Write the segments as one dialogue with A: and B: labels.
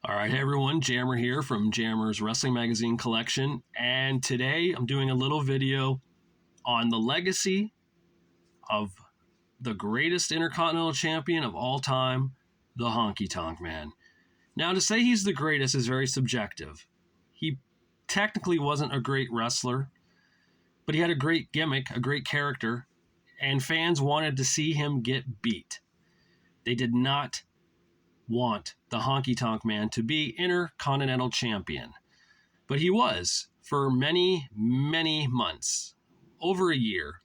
A: All right, hey everyone, Jammer here from Jammer's Wrestling Magazine collection, and today I'm doing a little video on the legacy of the greatest Intercontinental Champion of all time, the Honky Tonk Man. Now, to say he's the greatest is very subjective. He technically wasn't a great wrestler, but he had a great gimmick, a great character, and fans wanted to see him get beat. They did not want the Honky Tonk Man to be Intercontinental Champion. But he was for many, many months, over a year.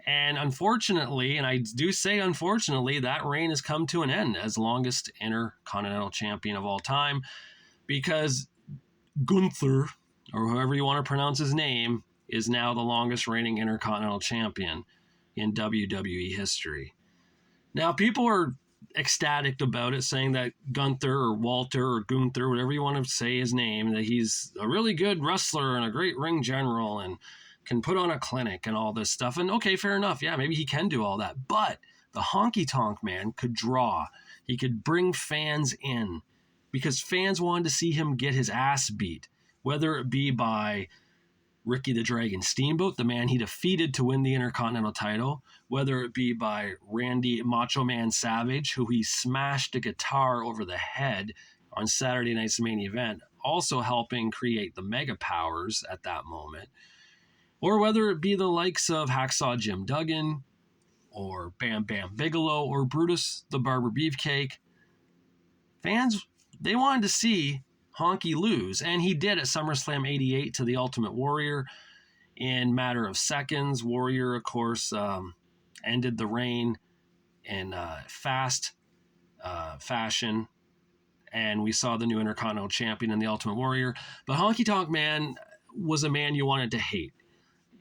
A: And unfortunately, and I do say unfortunately, that reign has come to an end as longest Intercontinental Champion of all time, because Gunther, or however you want to pronounce his name, is now the longest reigning Intercontinental Champion in WWE history. Now, people are ecstatic about it, saying that Gunther or Walter or Gunther, whatever you want to say his name, that he's a really good wrestler and a great ring general and can put on a clinic and all this stuff. And okay, fair enough. Yeah, maybe he can do all that. But the Honky Tonk Man could draw. He could bring fans in because fans wanted to see him get his ass beat, whether it be by Ricky the Dragon Steamboat, the man he defeated to win the Intercontinental title, whether it be by Randy Macho Man Savage, who he smashed a guitar over the head on Saturday night's main event, also helping create the Mega Powers at that moment, or whether it be the likes of Hacksaw Jim Duggan, or Bam Bam Bigelow, or Brutus the Barber Beefcake. Fans, they wanted to see Honky lose, and he did at SummerSlam 88 to the Ultimate Warrior in matter of seconds. Warrior, of course, ended the reign in fast fashion, and we saw the new Intercontinental Champion in the Ultimate Warrior. But Honky Tonk Man was a man you wanted to hate.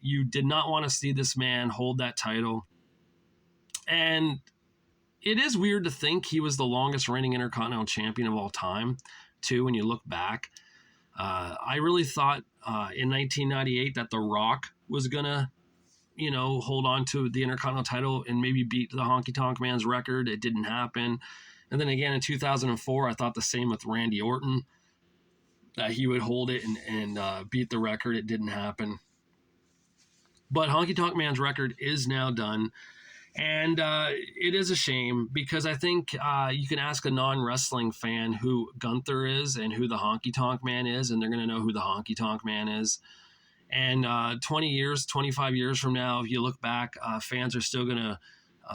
A: You did not want to see this man hold that title, and it is weird to think he was the longest reigning Intercontinental Champion of all time, too, when you look back. I really thought in 1998 that The Rock was going to, hold on to the Intercontinental title and maybe beat the Honky Tonk Man's record. It didn't happen. And then again in 2004, I thought the same with Randy Orton, that he would hold it and beat the record. It didn't happen. But Honky Tonk Man's record is now done. And it is a shame, because I think you can ask a non-wrestling fan who Gunther is and who the Honky Tonk Man is, and they're going to know who the Honky Tonk Man is. And 20 years, 25 years from now, if you look back, fans are still going to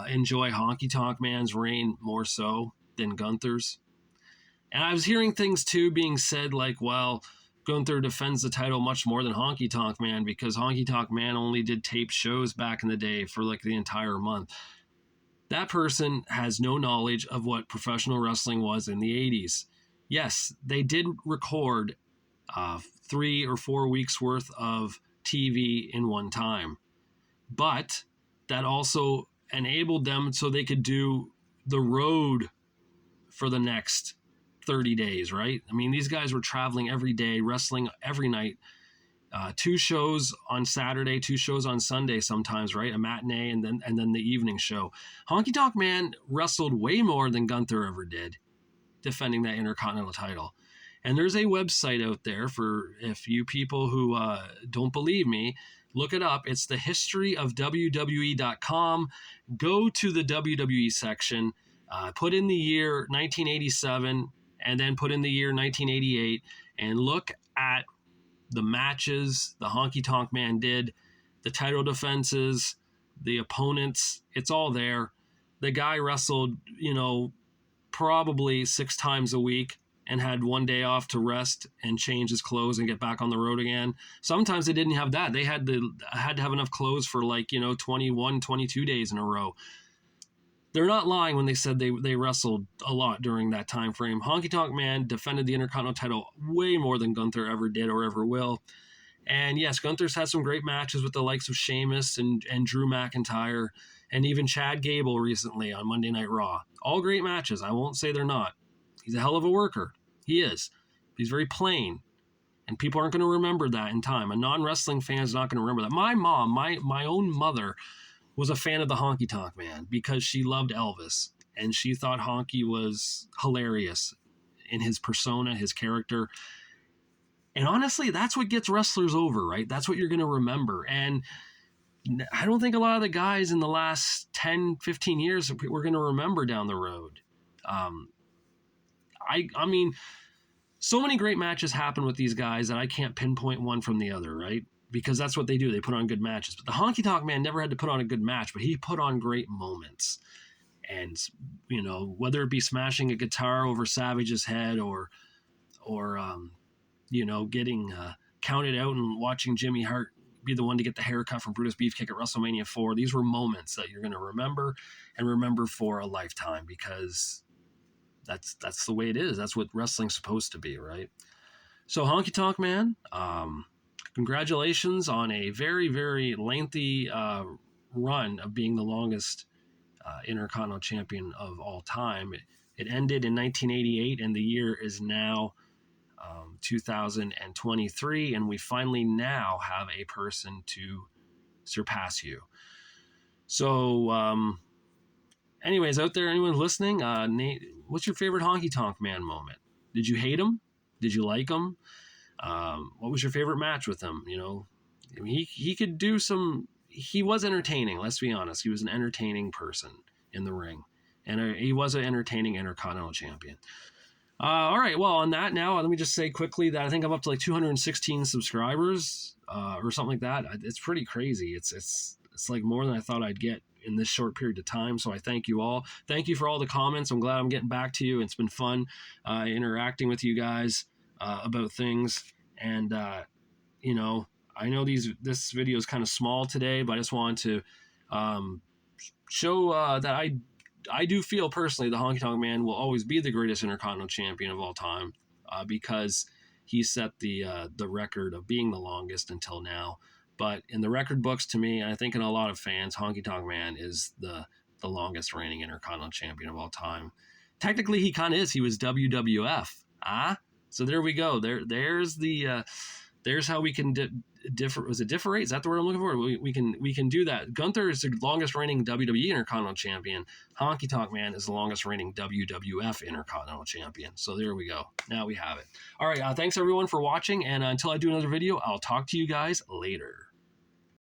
A: enjoy Honky Tonk Man's reign more so than Gunther's. And I was hearing things, too, being said like, well, Gunther defends the title much more than Honky Tonk Man because Honky Tonk Man only did taped shows back in the day for like the entire month. That person has no knowledge of what professional wrestling was in the 80s. Yes, they did record 3 or 4 weeks worth of TV in one time, but that also enabled them so they could do the road for the next 30 days, right? I mean, these guys were traveling every day, wrestling every night, 2 shows on Saturday, 2 shows on Sunday sometimes, right? A matinee and then the evening show. Honky Tonk Man wrestled way more than Gunther ever did, defending that Intercontinental title. And there's a website out there for if you people who don't believe me, look it up. It's the historyofwwe.com. Go to the WWE section, put in the year 1987, and then put in the year 1988 and look at the matches the Honky Tonk Man did, the title defenses, the opponents. It's all there. The guy wrestled, probably 6 times a week and had 1 day off to rest and change his clothes and get back on the road again. Sometimes they didn't have that. They had to have enough clothes for 21, 22 days in a row. They're not lying when they said they wrestled a lot during that time frame. Honky Tonk Man defended the Intercontinental title way more than Gunther ever did or ever will. And yes, Gunther's had some great matches with the likes of Sheamus and Drew McIntyre and even Chad Gable recently on Monday Night Raw. All great matches. I won't say they're not. He's a hell of a worker. He is. He's very plain. And people aren't going to remember that in time. A non-wrestling fan is not going to remember that. My mom, my own mother, was a fan of the Honky Tonk Man because she loved Elvis and she thought Honky was hilarious. in his persona, his character. And honestly, that's what gets wrestlers over, right? That's what you're going to remember. And I don't think a lot of the guys in the last 10, 15 years we're going to remember down the road. I mean, so many great matches happen with these guys that I can't pinpoint one from the other, right? Because that's what they do. They put on good matches. But the Honky Tonk Man never had to put on a good match, but he put on great moments. And, you know, whether it be smashing a guitar over Savage's head or you know, getting counted out and watching Jimmy Hart be the one to get the haircut from Brutus Beefcake at WrestleMania 4. These were moments that you're going to remember and remember for a lifetime, because that's the way it is. That's what wrestling's supposed to be, right? So Honky Tonk Man, congratulations on a very, very lengthy run of being the longest Intercontinental Champion of all time. It ended in 1988, and the year is now 2023, and we finally now have a person to surpass you. So, anyways, out there, anyone listening, Nate, what's your favorite Honky Tonk Man moment? Did you hate him? Did you like him? What was your favorite match with him? You know, I mean, he could do some. He was entertaining. Let's be honest. He was an entertaining person in the ring, and he was an entertaining Intercontinental Champion. All right. Well, on that now, let me just say quickly that I think I'm up to like 216 subscribers or something like that. It's pretty crazy. It's like more than I thought I'd get in this short period of time. So I thank you all. Thank you for all the comments. I'm glad I'm getting back to you. It's been fun interacting with you guys about things. And, you know, I know this video is kind of small today, but I just wanted to show that I do feel personally the Honky Tonk Man will always be the greatest Intercontinental Champion of all time because he set the record of being the longest until now. But in the record books, to me, and I think in a lot of fans, Honky Tonk Man is the longest reigning Intercontinental Champion of all time. Technically, he kind of is. He was WWF. So there we go. There's how we can differ. Was it differentiate? Is that the word I'm looking for? We can do that. Gunther is the longest reigning WWE Intercontinental Champion. Honky Tonk Man is the longest reigning WWF Intercontinental Champion. So there we go. Now we have it. All right. Thanks everyone for watching. And until I do another video, I'll talk to you guys later.